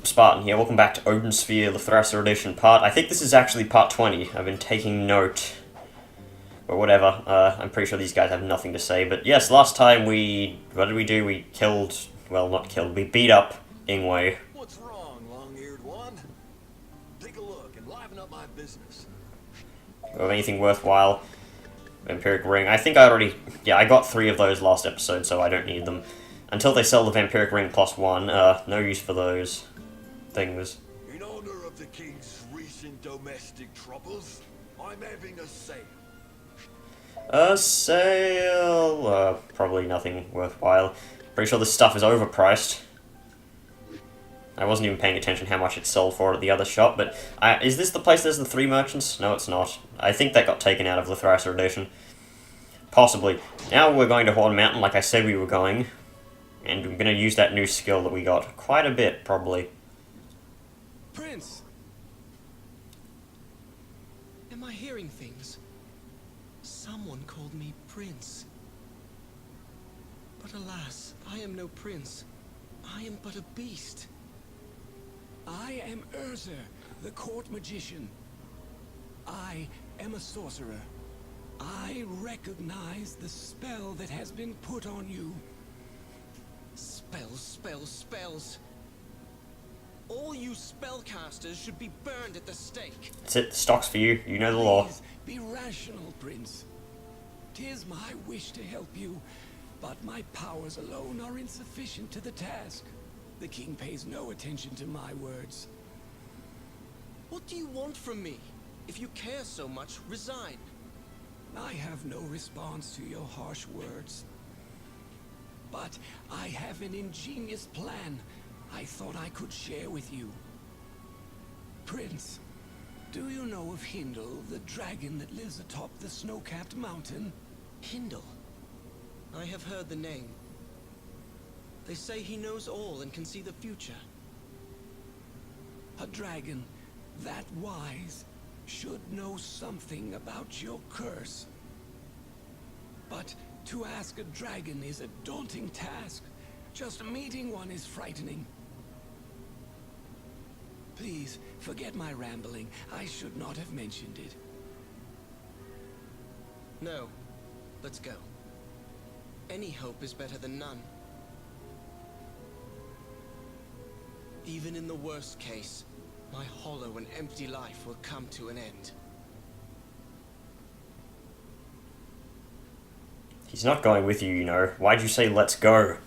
Spartan here. Welcome back to Odin Sphere, the Thrasir Edition I think this is actually part 20. I've been taking note. But whatever, I'm pretty sure these guys have nothing to say. But yes, last time what did we do? We killed, well, not killed, we beat up Ingwe. What's wrong, long-eared one? Take a look and liven up my business. Of anything worthwhile. Vampiric Ring. I think I already, yeah, I got 3 of those last episode, so I don't need them. Until they sell the Vampiric Ring +1, no use for those things. In honor of the king's recent domestic troubles, I'm having a sale. A sale? Probably nothing worthwhile. Pretty sure this stuff is overpriced. I wasn't even paying attention how much it sold for at the other shop, but is this the place there's the 3 merchants? No, it's not. I think that got taken out of the Thrasir Edition. Possibly. Now we're going to Horn Mountain like I said we were going, and we're going to use that new skill that we got. Quite a bit, probably. Prince! Am I hearing things? Someone called me Prince. But alas, I am no prince. I am but a beast. I am Urza, the court magician. I am a sorcerer. I recognize the spell that has been put on you. Spells, spells, spells. All you spellcasters should be burned at the stake. That's it, the stock's for you. You know the law. Please be rational, Prince. 'Tis my wish to help you, but my powers alone are insufficient to the task. The king pays no attention to my words. What do you want from me? If you care so much, resign. I have no response to your harsh words. But I have an ingenious plan I thought I could share with you. Prince, do you know of Hindle, the dragon that lives atop the snow-capped mountain? Hindle. I have heard the name. They say he knows all and can see the future. A dragon that wise should know something about your curse. But to ask a dragon is a daunting task. Just meeting one is frightening. Please, forget my rambling. I should not have mentioned it. No. Let's go. Any hope is better than none. Even in the worst case, my hollow and empty life will come to an end. He's not going with you, you know. Why'd you say let's go?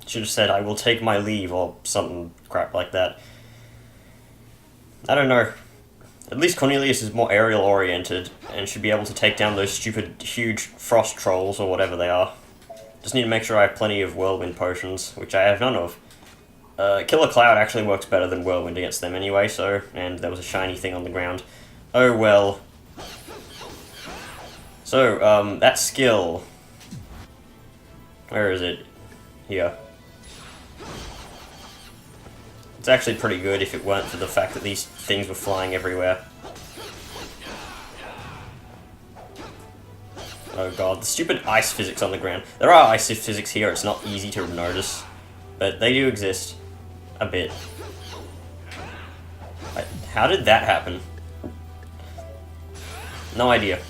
Should have said I will take my leave or something crap like that. I don't know. At least Cornelius is more aerial oriented and should be able to take down those stupid huge frost trolls or whatever they are. Just need to make sure I have plenty of whirlwind potions, which I have none of. Killer Cloud actually works better than whirlwind against them anyway, so, and there was a shiny thing on the ground. Oh well. So, that skill. Where is it? Here. It's actually pretty good if it weren't for the fact that these things were flying everywhere. Oh god, the stupid ice physics on the ground. There are ice physics here, it's not easy to notice. But they do exist. A bit. How did that happen? No idea.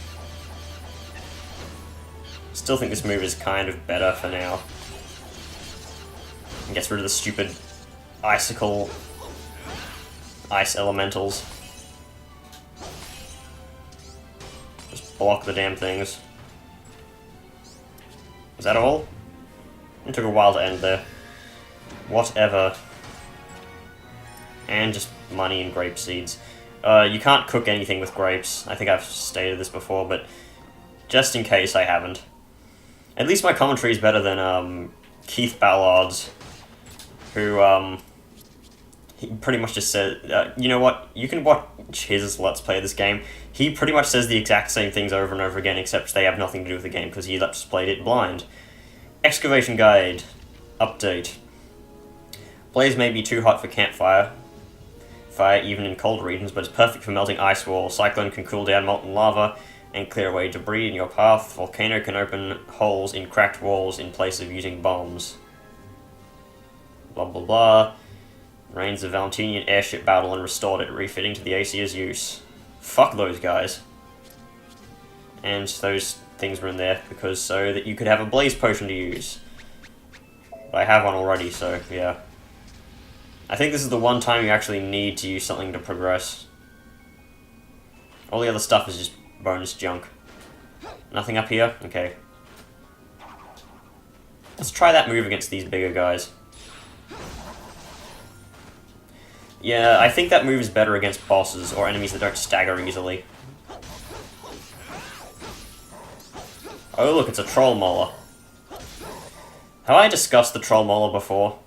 Still think this move is kind of better for now. And gets rid of the stupid icicle ice elementals. Just block the damn things. Is that all? It took a while to end there. Whatever. And just money and grape seeds. You can't cook anything with grapes. I think I've stated this before, but just in case I haven't. At least my commentary is better than Keith Ballard's, who he pretty much just said, you know what, you can watch his Let's Play this game. He pretty much says the exact same things over and over again, except they have nothing to do with the game, because he Let's Played it blind. Excavation Guide. Update. Blaze may be too hot for campfire, even in cold regions, but it's perfect for melting ice wall. Cyclone can cool down molten lava and clear away debris in your path. Volcano can open holes in cracked walls in place of using bombs. Blah blah blah. Reigns the Valentinian airship battle and restored it, refitting to the Aesir's use. Fuck those guys. And those things were in there because so that you could have a blaze potion to use. But I have one already, so yeah. I think this is the one time you actually need to use something to progress. All the other stuff is just bonus junk. Nothing up here? Okay. Let's try that move against these bigger guys. Yeah, I think that move is better against bosses or enemies that don't stagger easily. Oh look, it's a troll molar. Have I discussed the troll molar before?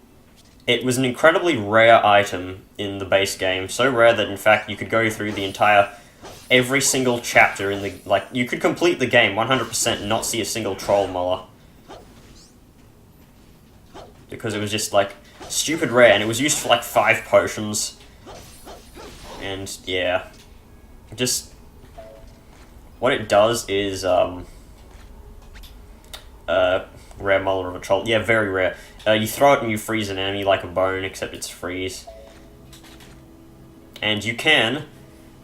It was an incredibly rare item in the base game, so rare that in fact you could go through the entire, every single chapter in the, like, you could complete the game 100% and not see a single troll molar. Because it was just, like, stupid rare, and it was used for, like, 5 potions. And, yeah. Just, what it does is, rare molar of a troll. Yeah, very rare. You throw it and you freeze an enemy like a bone, except it's freeze. And you can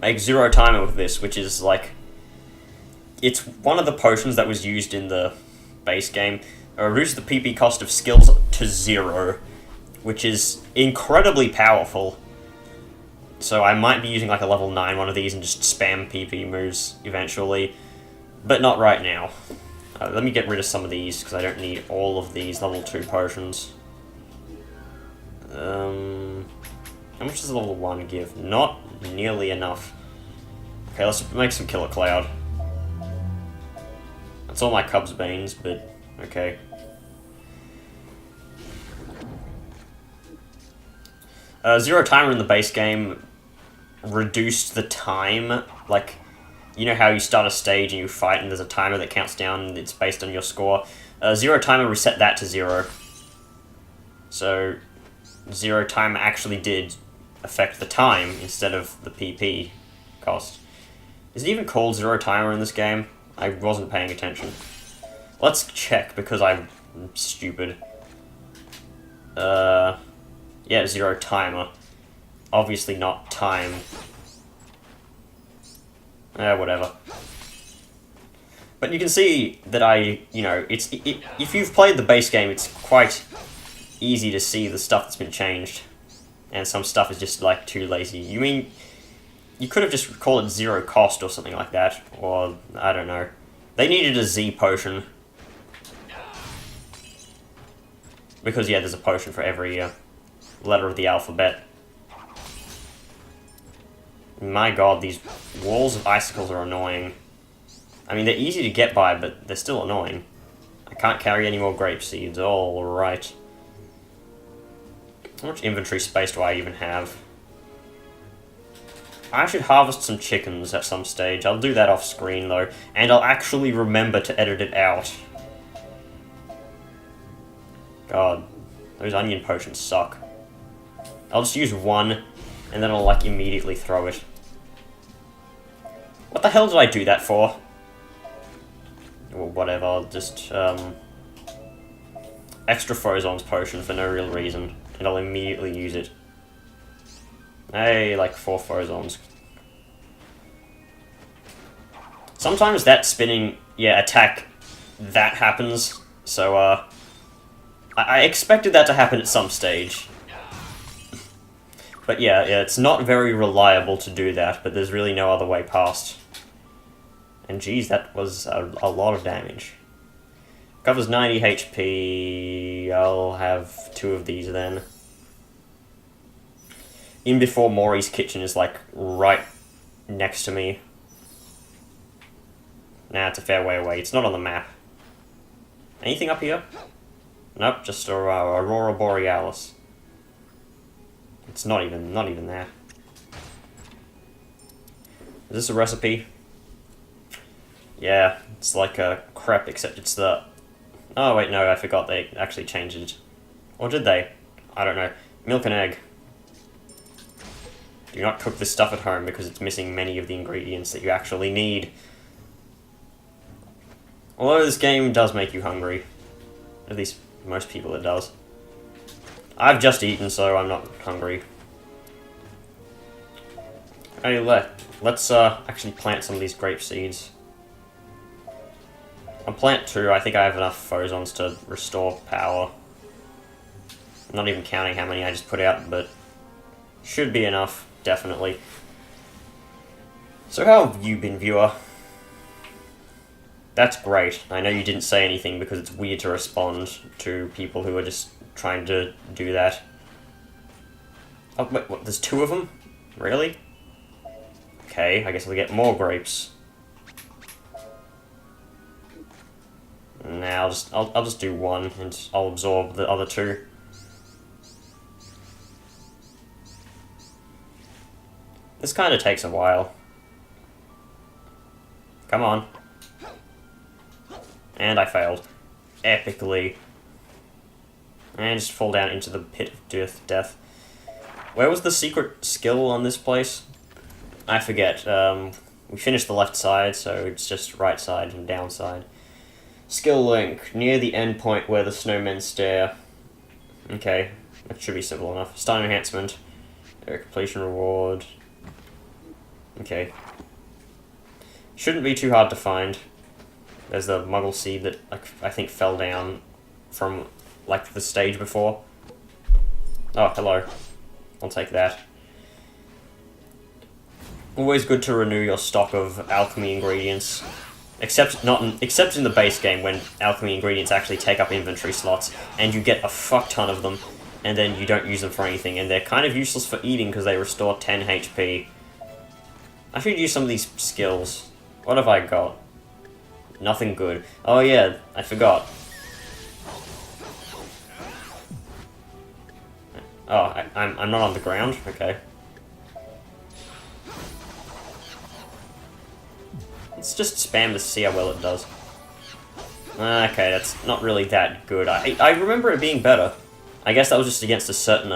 make zero timer with this, which is like... It's one of the potions that was used in the base game. It reduces the PP cost of skills to 0, which is incredibly powerful. So I might be using like a level 9 one of these and just spam PP moves eventually. But not right now. Let me get rid of some of these, because I don't need all of these level 2 potions. How much does level 1 give? Not nearly enough. Okay, let's make some Killer Cloud. That's all my Cub's Banes, but okay. Zero timer in the base game reduced the time, like... You know how you start a stage and you fight and there's a timer that counts down and it's based on your score? Zero timer reset that to 0. So, zero timer actually did affect the time instead of the PP cost. Is it even called zero timer in this game? I wasn't paying attention. Let's check because I'm stupid. Yeah, zero timer. Obviously not time. Whatever. But you can see that if you've played the base game, it's quite easy to see the stuff that's been changed. And some stuff is just, like, too lazy. You mean, you could have just called it zero cost or something like that. Or, I don't know. They needed a Z potion. Because, yeah, there's a potion for every letter of the alphabet. My god, these walls of icicles are annoying. I mean, they're easy to get by, but they're still annoying. I can't carry any more grape seeds. Alright. How much inventory space do I even have? I should harvest some chickens at some stage. I'll do that off screen, though. And I'll actually remember to edit it out. God. Those onion potions suck. I'll just use one... And then I'll, like, immediately throw it. What the hell did I do that for? Or whatever, I'll just, extra Frozon's potion for no real reason. And I'll immediately use it. Hey, like 4 Frozons. Sometimes that spinning, attack, that happens. So, I expected that to happen at some stage. But yeah, it's not very reliable to do that, but there's really no other way past. And geez, that was a lot of damage. Covers 90 HP, I'll have 2 of these then. In before Maury's kitchen is like right next to me. Nah, it's a fair way away, it's not on the map. Anything up here? Nope, just Aurora Borealis. It's not even there. Is this a recipe? Yeah, it's like a crepe, except it's the... Oh, wait, no, I forgot they actually changed it. Or did they? I don't know. Milk and egg. Do not cook this stuff at home because it's missing many of the ingredients that you actually need. Although this game does make you hungry. At least most people it does. I've just eaten, so I'm not hungry. Hey, let's actually plant some of these grape seeds. I'll plant 2. I think I have enough phosons to restore power. I'm not even counting how many I just put out, but should be enough, definitely. So how have you been, viewer? That's great. I know you didn't say anything because it's weird to respond to people who are just trying to do that. Oh, wait, what? There's 2 of them? Really? Okay, I guess we'll get more grapes. Now, I'll just do 1, and I'll absorb the other 2. This kind of takes a while. Come on. And I failed. Epically. And just fall down into the pit of death. Where was the secret skill on this place? I forget. We finished the left side, so it's just right side and down side. Skill link. Near the end point where the snowmen stare. Okay. That should be simple enough. Stun enhancement. Completion reward. Okay. Shouldn't be too hard to find. There's the Muggle seed that I think fell down from like the stage before. Oh, hello. I'll take that. Always good to renew your stock of alchemy ingredients. Except in the base game when alchemy ingredients actually take up inventory slots and you get a fuck ton of them and then you don't use them for anything and they're kind of useless for eating because they restore 10 HP. I should use some of these skills. What have I got? Nothing good. Oh yeah, I forgot. Oh, I'm not on the ground? Okay. Let's just spam to see how well it does. Okay, that's not really that good. I remember it being better. I guess that was just against a certain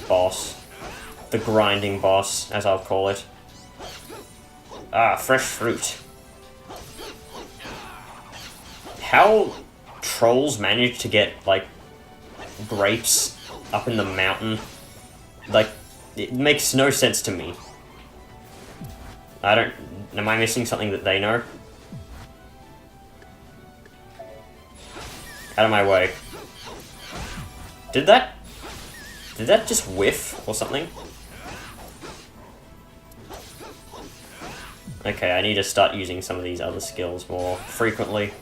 boss. The grinding boss, as I'll call it. Ah, fresh fruit. How trolls manage to get, like, grapes up in the mountain, like, it makes no sense to me. Am I missing something that they know? Out of my way. Did that just whiff or something? Okay, I need to start using some of these other skills more frequently.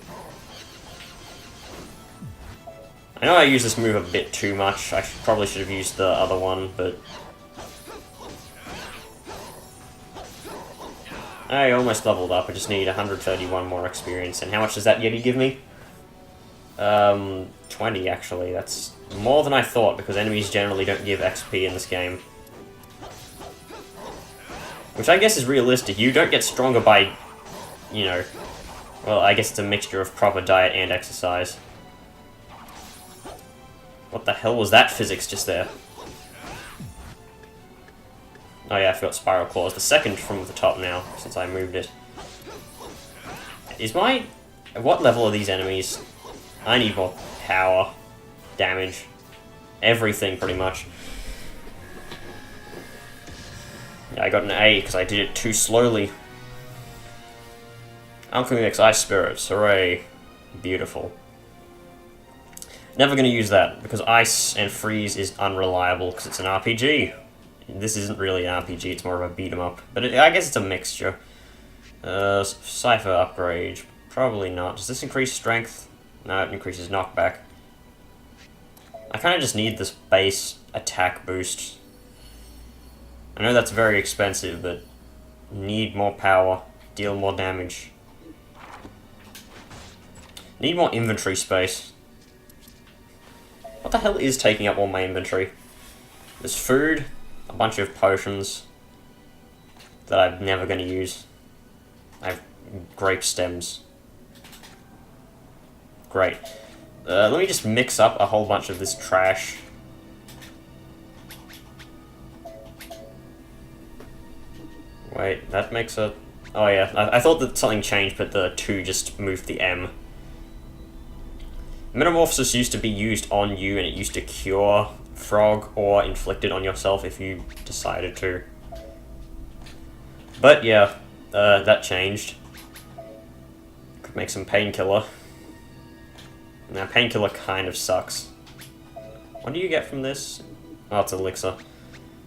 I know I use this move a bit too much. I probably should have used the other one, but I almost leveled up. I just need 131 more experience. And how much does that Yeti give me? 20 actually. That's more than I thought because enemies generally don't give XP in this game. Which I guess is realistic. You don't get stronger by, you know, well, I guess it's a mixture of proper diet and exercise. What the hell was that physics just there? Oh yeah, I forgot Spiral Claws. The second from the top now, since I moved it. What level are these enemies? I need more power, damage, everything pretty much. Yeah, I got an A because I did it too slowly. Alchemy Mix Ice Spirits, hooray. Beautiful. Never going to use that, because Ice and Freeze is unreliable, because it's an RPG. This isn't really an RPG, it's more of a beat-em-up. But I guess it's a mixture. Cypher upgrade. Probably not. Does this increase strength? No, it increases knockback. I kind of just need this base attack boost. I know that's very expensive, but need more power, deal more damage. Need more inventory space. What the hell is taking up all my inventory? There's food, a bunch of potions that I'm never going to use. I have grape stems. Great. Let me just mix up a whole bunch of this trash. Wait, that makes a... Oh yeah, I thought that something changed, but the 2 just moved the M. Metamorphosis used to be used on you, and it used to cure frog or inflict it on yourself if you decided to. But yeah, that changed. Could make some painkiller. Now, painkiller kind of sucks. What do you get from this? Oh, it's elixir.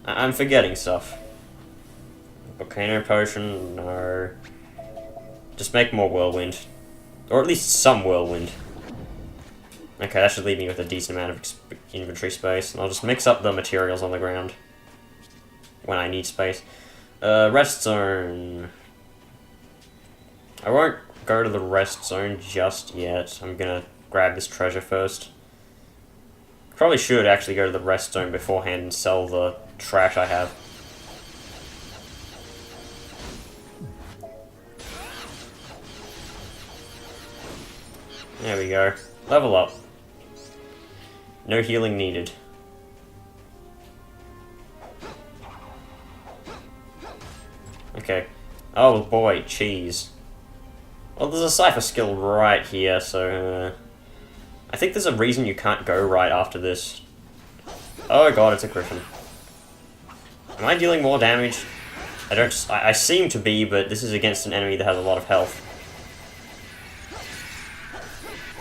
I'm forgetting stuff. Volcano potion, no. Just make more whirlwind. Or at least some whirlwind. Okay, that should leave me with a decent amount of inventory space. And I'll just mix up the materials on the ground when I need space. Rest zone. I won't go to the rest zone just yet. I'm gonna grab this treasure first. Probably should actually go to the rest zone beforehand and sell the trash I have. There we go. Level up. No healing needed. Okay. Oh boy, cheese. Well, there's a cipher skill right here, so... I think there's a reason you can't go right after this. Oh god, it's a griffin. Am I dealing more damage? I seem to be, but this is against an enemy that has a lot of health.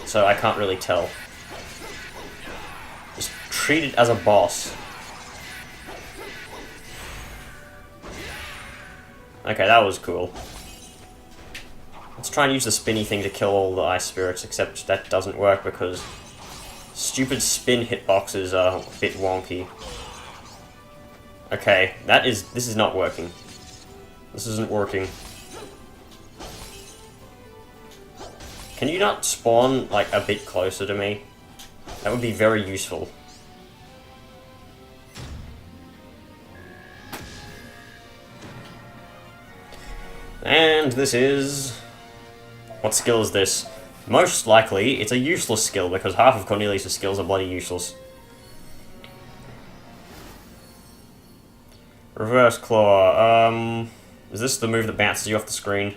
So I can't really tell. Just treat it as a boss. Okay, that was cool. Let's try and use the spinny thing to kill all the ice spirits, except that doesn't work because stupid spin hitboxes are a bit wonky. Okay, this is not working. This isn't working. Can you not spawn, like, a bit closer to me? That would be very useful. And this is... What skill is this? Most likely, it's a useless skill, because half of Cornelius' skills are bloody useless. Reverse claw. Is this the move that bounces you off the screen?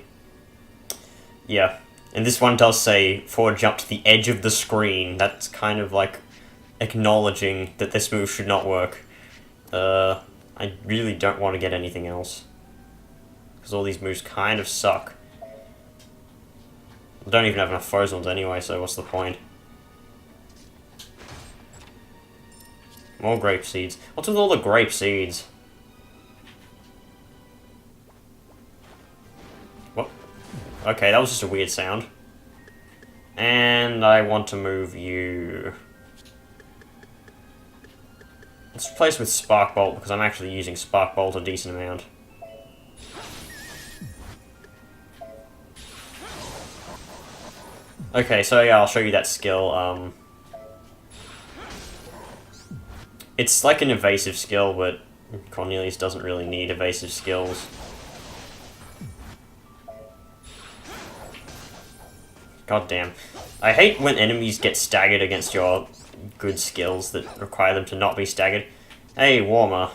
Yeah. And this one does say, forward jump to the edge of the screen. That's kind of like acknowledging that this move should not work. I really don't want to get anything else. Because all these moves kind of suck. I don't even have enough frozen ones anyway, so what's the point? More grape seeds. What's with all the grape seeds? What? Okay, that was just a weird sound. And I want to move you... Let's replace with Spark Bolt, because I'm actually using Spark Bolt a decent amount. Okay, so yeah, I'll show you that skill. It's like an evasive skill, but Cornelius doesn't really need evasive skills. God damn. I hate when enemies get staggered against your good skills that require them to not be staggered. Hey, warmer.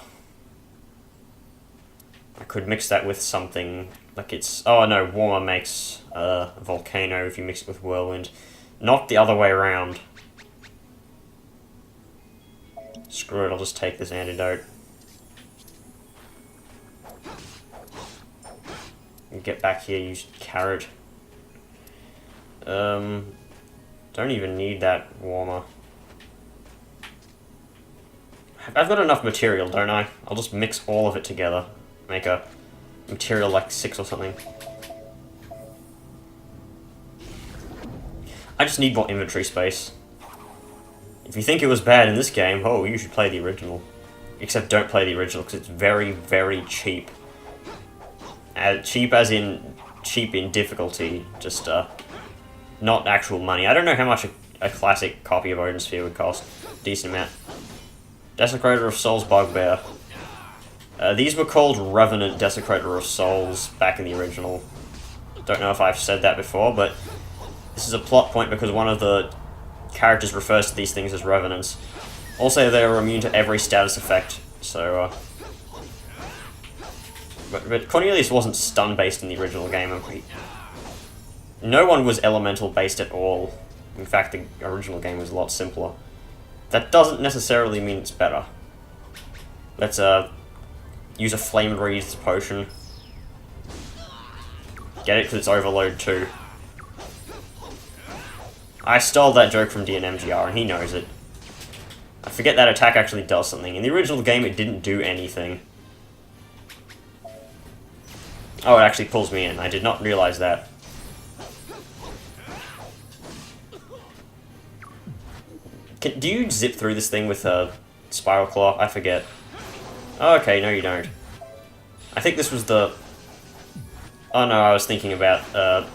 I could mix that with something, like it's... Oh no, warmer makes volcano if you mix it with whirlwind. Not the other way around. Screw it, I'll just take this antidote. And get back here, use carrot. Don't even need that warmer. I've got enough material, don't I? I'll just mix all of it together. Make a material like 6 or something. I just need more inventory space. If you think it was bad in this game, oh, you should play the original. Except don't play the original, because it's very, very cheap. Cheap as in... cheap in difficulty, just, not actual money. I don't know how much a classic copy of Odin Sphere would cost. Decent amount. Desecrator of Souls Bugbear. These were called Revenant Desecrator of Souls back in the original. Don't know if I've said that before, but this is a plot point because one of the characters refers to these things as Revenants. Also, they are immune to every status effect, so... But Cornelius wasn't stun-based in the original game. No one was elemental-based at all. In fact, the original game was a lot simpler. that doesn't necessarily mean it's better. Let's use a flame wreath potion. Get it? Because it's overload too. I stole that joke from DNMGR and he knows it. I forget that attack actually does something. In the original game it didn't do anything. Oh, it actually pulls me in. I did not realize that. Do you zip through this thing with a spiral claw? I forget. Oh, okay, no you don't. I think this was the... Oh no, I was thinking about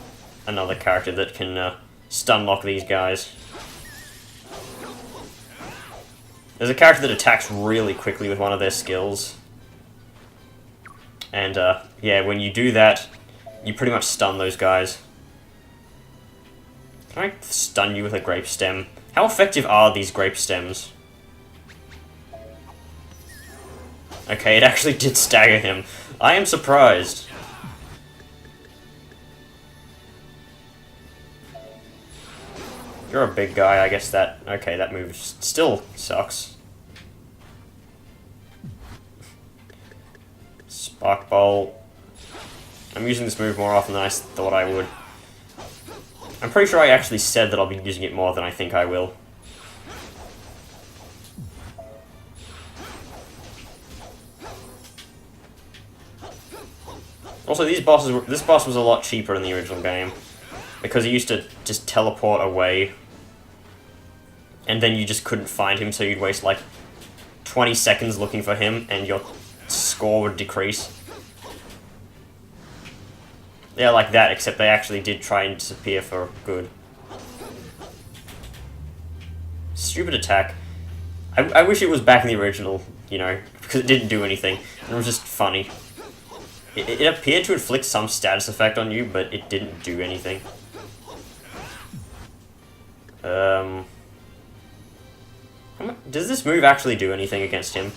another character that can stun lock these guys. There's a character that attacks really quickly with one of their skills. And yeah, when you do that, you pretty much stun those guys. Can I stun you with a grape stem? How effective are these grape stems? Okay, it actually did stagger him. I am surprised. You're a big guy, I guess that... Okay, that move still sucks. Spark Bolt. I'm using this move more often than I thought I would. I'm pretty sure I actually said that I'll be using it more than I think I will. Also, this boss was a lot cheaper in the original game. Because he used to just teleport away. And then you just couldn't find him, so you'd waste like 20 seconds looking for him, and your score would decrease. Yeah, like that, except they actually did try and disappear for good. Stupid attack. I wish it was back in the original, you know, because it didn't do anything. It was just funny. It appeared to inflict some status effect on you, but it didn't do anything. Does this move actually do anything against him?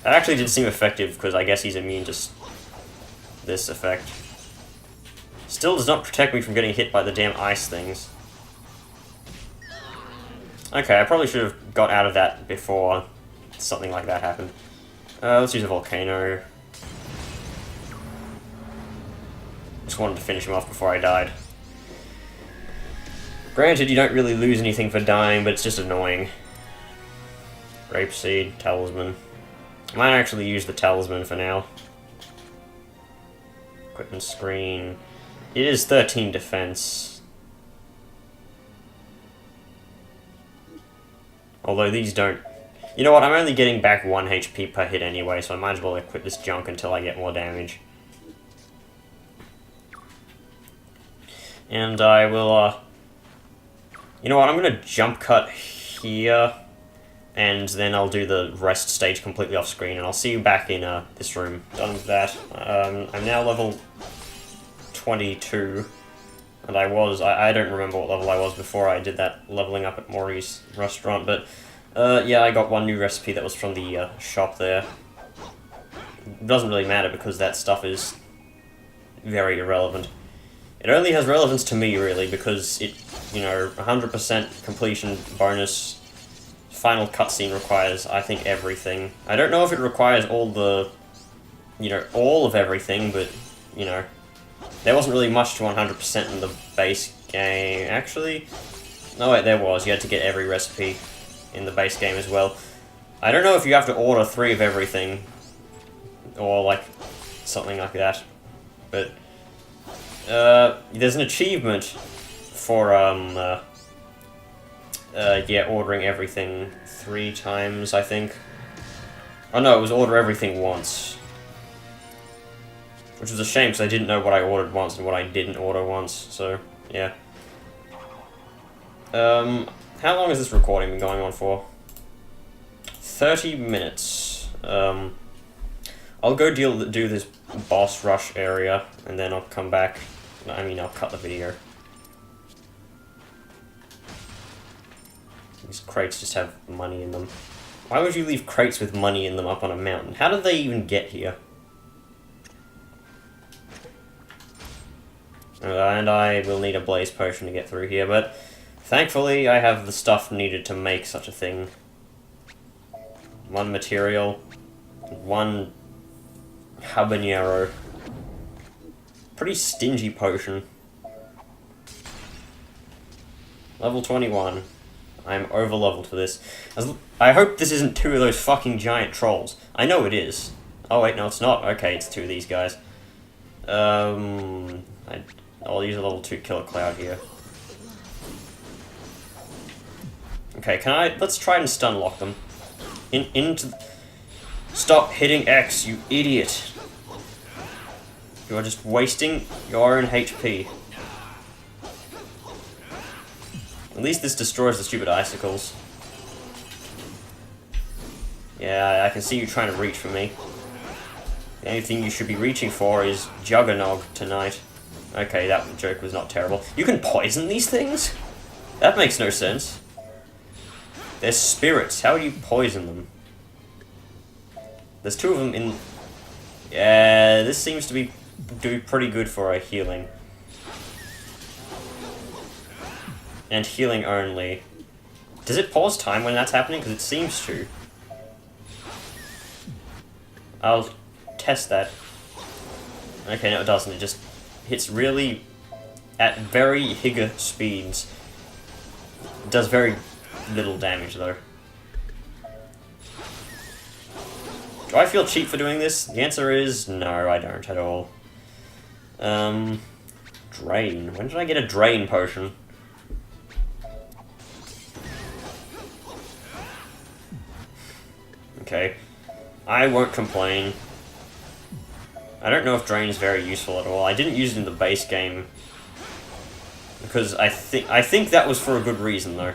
That actually did seem effective, because I guess he's immune to this effect. Still does not protect me from getting hit by the damn ice things. Okay, I probably should have got out of that before something like that happened. Let's use a volcano. Just wanted to finish him off before I died. Granted, you don't really lose anything for dying, but it's just annoying. Grapeseed, talisman. I might actually use the talisman for now. Equipment screen. It is 13 defense. Although these don't... You know what, I'm only getting back 1 HP per hit anyway, so I might as well equip this junk until I get more damage. And I will, you know what, I'm gonna jump cut here, and then I'll do the rest stage completely off screen, and I'll see you back in this room. Done with that. I'm now level 22, and I don't remember what level I was before I did that leveling up at Maury's restaurant, but yeah, I got one new recipe that was from the shop there. It doesn't really matter because that stuff is very irrelevant. It only has relevance to me, really, because it, you know, 100% completion bonus final cutscene requires, I think, everything. I don't know if it requires all the, you know, all of everything, but, you know, there wasn't really much to 100% in the base game. Actually, no wait, there was. You had to get every recipe in the base game as well. I don't know if you have to order 3 of everything, or, like, something like that, but... there's an achievement for, yeah, ordering everything 3 times, I think. Oh no, it was order everything once. Which was a shame, because I didn't know what I ordered once and what I didn't order once, so, yeah. How long has this recording been going on for? 30 minutes. I'll go do this boss rush area, and then I'll come back. I mean, I'll cut the video. These crates just have money in them. Why would you leave crates with money in them up on a mountain? How did they even get here? And I will need a blaze potion to get through here, but Thankfully, I have the stuff needed to make such a thing. 1 material, 1 habanero. Pretty stingy potion. Level 21. I'm over-leveled for this. I hope this isn't 2 of those fucking giant trolls. I know it is. Oh wait, no it's not. Okay, it's 2 of these guys. I'll use a level 2 killer cloud here. Okay, let's try and stun lock them. Stop hitting X, you idiot. You are just wasting your own HP. At least this destroys the stupid icicles. Yeah, I can see you trying to reach for me. The only thing you should be reaching for is Juggernog tonight. Okay, that joke was not terrible. You can poison these things? That makes no sense. They're spirits. How do you poison them? There's 2 of them in... Yeah, this seems to be do pretty good for a healing. And healing only. Does it pause time when that's happening? Because it seems to. I'll test that. Okay, no it doesn't. It just hits really... at very Higa speeds. It does very little damage though. Do I feel cheap for doing this? The answer is no, I don't at all. Drain. When did I get a drain potion? Okay. I won't complain. I don't know if drain is very useful at all. I didn't use it in the base game. Because I think that was for a good reason though.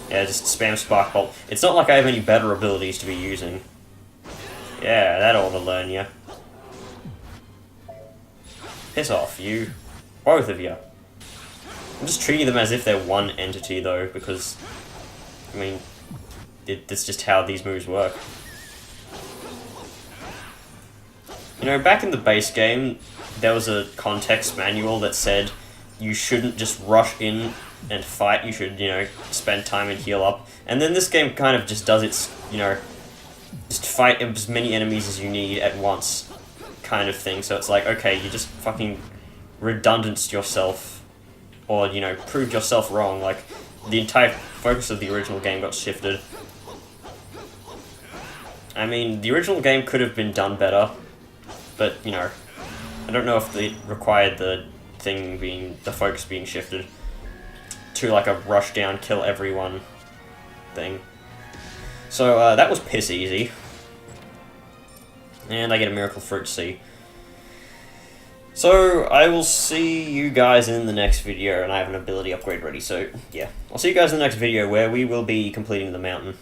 Yeah, just spam Spark Bolt. It's not like I have any better abilities to be using. Yeah, that ought to learn ya. Piss off, you. Both of you. I'm just treating them as if they're one entity, though, because... I mean... That's just how these moves work. You know, back in the base game, there was a context manual that said you shouldn't just rush in and fight, you should, you know, spend time and heal up. And then this game kind of just does its, you know, just fight as many enemies as you need at once kind of thing. So it's like, okay, you just fucking redundanced yourself, or, you know, proved yourself wrong. Like, the entire focus of the original game got shifted. I mean, the original game could have been done better, but, you know, I don't know if it required the focus being shifted to like a rush down, kill everyone thing. So that was piss easy. And I get a Miracle Fruit C. So I will see you guys in the next video, and I have an ability upgrade ready, so yeah. I'll see you guys in the next video where we will be completing the mountain.